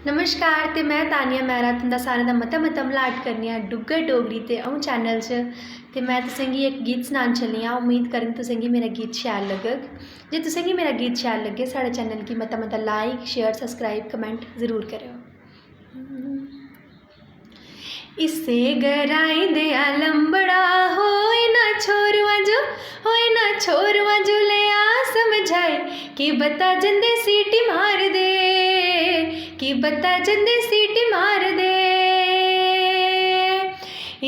नमस्कार ते मैं तानिया मेहरा तुंदा सारें दा मता मता मलाट करनी आं डुग्गर डोगरी ते अ'ऊं चैनल च ते मैं तुसेंगी एक गीत सनान चली आं। उम्मीद करङ तुसेंगी मेरा गीत शैल लग्गग। जे तुसेंगी मेरा गीत शैल लग्गे साढ़े चैनल गी मता मता लाइक शेयर सब्सक्राइब कमेंट ज़रूर करेओ। इसे गराई दे लंबड़ा होए ना छोरवा जो ले आ समझाए कि बता जंदे सीटी मार दे कि बता जंदे सीटी मार दे।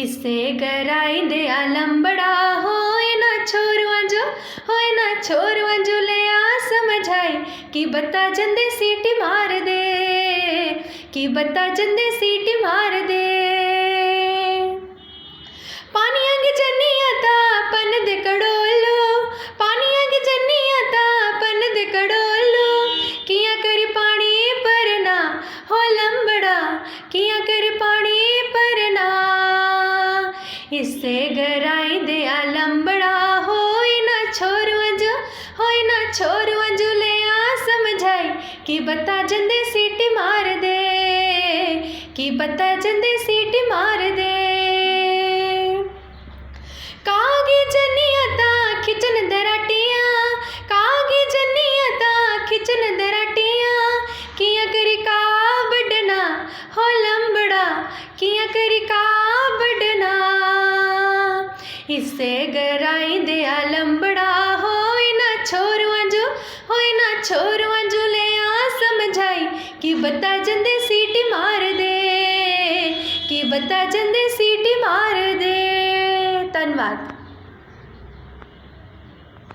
इसे गराई दे लंबड़ा होए ना छोरवा जो ले आ समझाए कि बता जंदे सीटी मार दे कि बता जंदे सीटी मार दे। पानियां गी जन्नियां ता पन दे कड़ोलो पानियां गी जन्नियां ता पन दे कड़ोलो कियां कर पानी भरना हो लंबड़ा कियां कर पानी भरना। इससे गराई दे लंबड़ा होए ना छोरवा जो ले आ समझाई कि बता जंदे सीटी मार दे कि बता जंदे सीटी मार दे। कागी जन्नियां ता खिचन दराटियां कागी जन्नियां ता खिचन दराटियां कियां करी का बड्डना हो लंबड़ा कियां करी का बड्डना। इससे गराई दे लंबड़ा होए ना छोरवा जो ले आ समझाई कि बता जंदे सीटी मार दे कि बता जंदे सीटी मार दे। धन्यवाद।